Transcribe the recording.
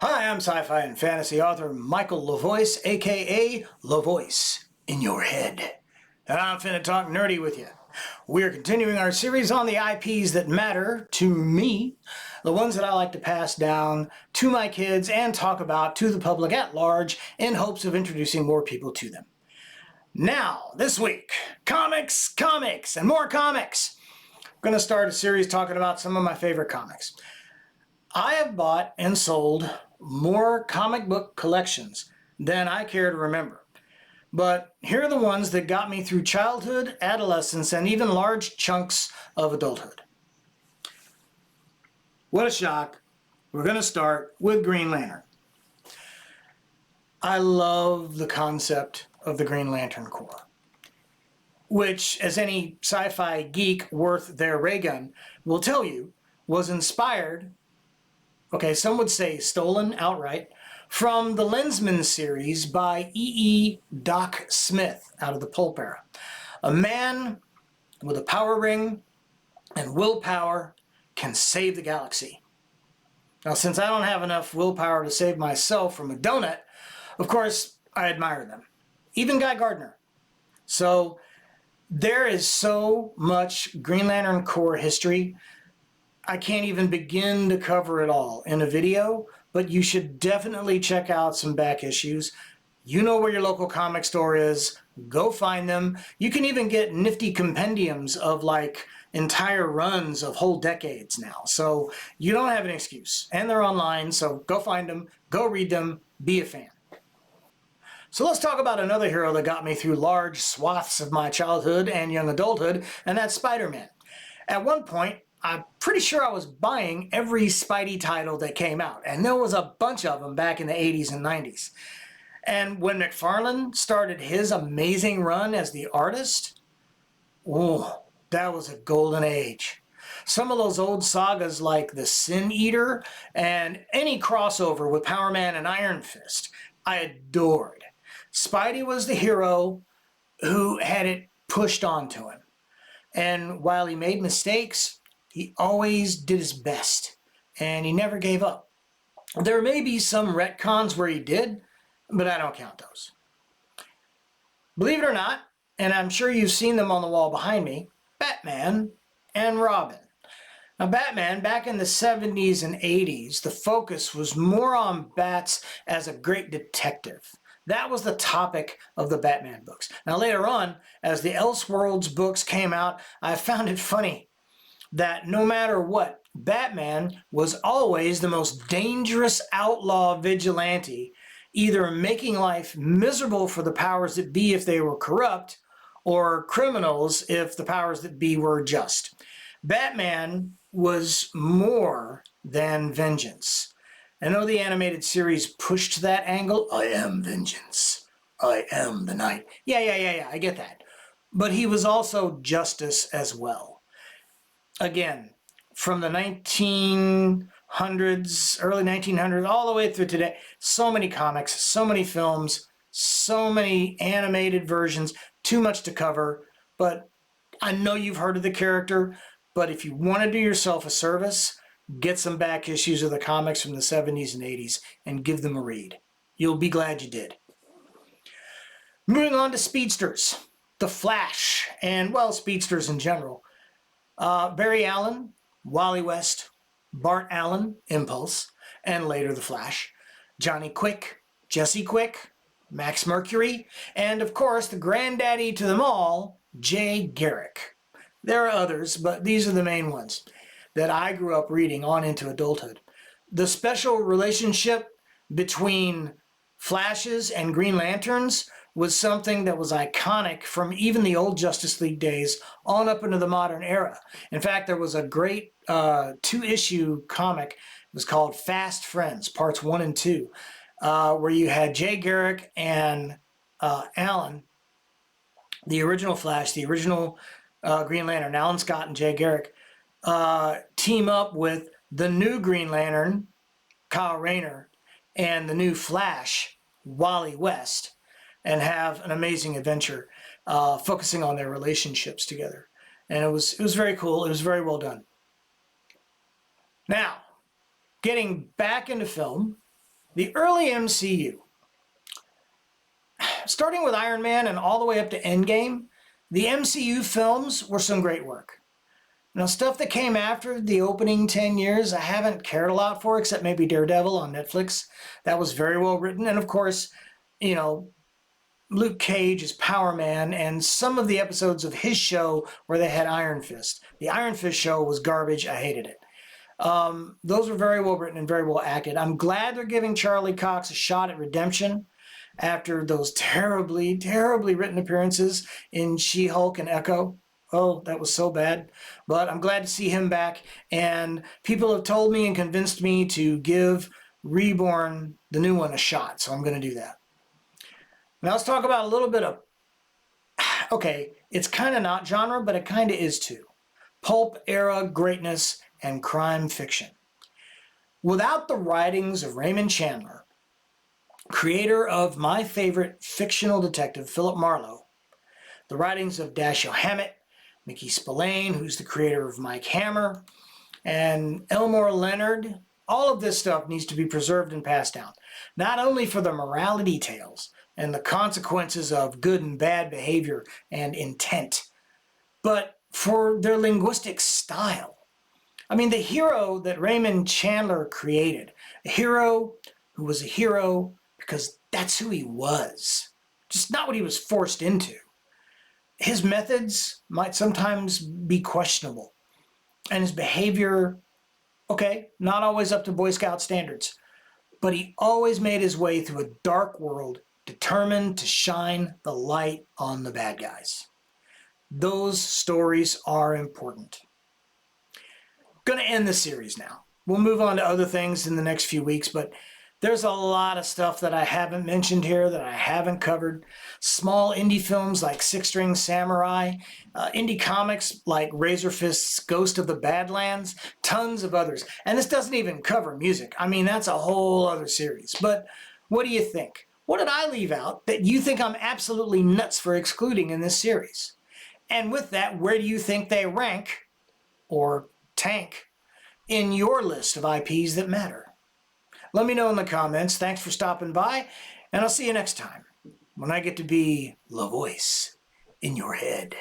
Hi, I'm sci-fi and fantasy author Michael LaVoice, aka LaVoice in Your Head. And I'm finna talk nerdy with you. We're continuing our series on the IPs that matter to me, the ones that I like to pass down to my kids and talk about to the public at large in hopes of introducing more people to them. Now, this week, comics, and more comics. I'm going to start a series talking about some of my favorite comics. I have bought and sold more comic book collections than I care to remember. But here are the ones that got me through childhood, adolescence, and even large chunks of adulthood. What a shock. We're going to start with Green Lantern. I love the concept of the Green Lantern Corps, which, as any sci-fi geek worth their ray gun will tell you, was inspired, some would say stolen outright, from the Lensman series by E. Doc Smith out of the pulp era. A man with a power ring and willpower can save the galaxy. Now, since I don't have enough willpower to save myself from a donut, of course, I admire them. Even Guy Gardner. So there is so much Green Lantern Corps history. I can't even begin to cover it all in a video, but you should definitely check out some back issues. You know where your local comic store is. Go find them. You can even get nifty compendiums of like entire runs of whole decades now. So you don't have an excuse. And they're online, so go find them, go read them, be a fan. So let's talk about another hero that got me through large swaths of my childhood and young adulthood, and that's Spider-Man. At one point, I'm pretty sure I was buying every Spidey title that came out, and there was a bunch of them back in the 80s and 90s. And when McFarlane started his amazing run as the artist, oh, that was a golden age. Some of those old sagas like the Sin Eater and any crossover with Power Man and Iron Fist, I adored. Spidey was the hero who had it pushed onto him. And while he made mistakes, he always did his best, and he never gave up. There may be some retcons where he did, but I don't count those. Believe it or not, and I'm sure you've seen them on the wall behind me, Batman and Robin. Now, Batman, back in the 70s and 80s, the focus was more on Bats as a great detective. That was the topic of the Batman books. Now, later on, as the Elseworlds books came out, I found it funny that no matter what, Batman was always the most dangerous outlaw vigilante, either making life miserable for the powers that be if they were corrupt, or criminals if the powers that be were just. Batman was more than vengeance. I know the animated series pushed that angle. I am vengeance. I am the night. Yeah, I get that. But he was also justice as well. Again, from the 1900s, early 1900s, all the way through today, so many comics, so many films, so many animated versions, too much to cover. But I know you've heard of the character, but if you want to do yourself a service, get some back issues of the comics from the 70s and 80s and give them a read. You'll be glad you did. Moving on to speedsters, the Flash, and, well, speedsters in general. Barry Allen, Wally West, Bart Allen, Impulse, and later the Flash, Johnny Quick, Jesse Quick, Max Mercury, and of course the granddaddy to them all, Jay Garrick. There are others, but these are the main ones that I grew up reading on into adulthood. The special relationship between Flashes and Green Lanterns was something that was iconic from even the old Justice League days on up into the modern era. In fact, there was a great two-issue comic. It was called Fast Friends, parts 1 and 2, where you had Jay Garrick and Alan, the original Flash, the original Green Lantern, Alan Scott and Jay Garrick, team up with the new Green Lantern, Kyle Rayner, and the new Flash, Wally West, and have an amazing adventure focusing on their relationships together. And it was very cool. It was very well done. Now, getting back into film, The early MCU, starting with Iron Man and all the way up to Endgame, the MCU films were some great work. Now, stuff that came after the opening 10 years, I haven't cared a lot for, except maybe Daredevil on Netflix. That was very well written. And of course, you know, Luke Cage is Power Man, and some of the episodes of his show where they had Iron Fist. The Iron Fist show was garbage. I hated it. Those were very well written and very well acted. I'm glad they're giving Charlie Cox a shot at redemption after those terribly, terribly written appearances in She-Hulk and Echo. Oh, that was so bad. But I'm glad to see him back. And people have told me and convinced me to give Reborn, the new one, a shot. So I'm going to do that. Now let's talk about a little bit of, okay, it's kind of not genre, but it kind of is too. Pulp era greatness and crime fiction. Without the writings of Raymond Chandler, creator of my favorite fictional detective, Philip Marlowe, the writings of Dashiell Hammett, Mickey Spillane, who's the creator of Mike Hammer, and Elmore Leonard, all of this stuff needs to be preserved and passed down. Not only for the morality tales and the consequences of good and bad behavior and intent, but for their linguistic style. I mean, the hero that Raymond Chandler created, a hero who was a hero because that's who he was, just not what he was forced into. His methods might sometimes be questionable, and his behavior, okay, not always up to Boy Scout standards, but he always made his way through a dark world, determined to shine the light on the bad guys. Those stories are important. Going to end the series now. We'll move on to other things in the next few weeks, but there's a lot of stuff that I haven't mentioned here that I haven't covered. Small indie films like Six String Samurai, indie comics like Razor Fist's Ghost of the Badlands, tons of others. And this doesn't even cover music. I mean, that's a whole other series. But what do you think? What did I leave out that you think I'm absolutely nuts for excluding in this series? And with that, where do you think they rank, or tank, in your list of IPs that matter? Let me know in the comments. Thanks for stopping by, and I'll see you next time when I get to be LaVoice in your head.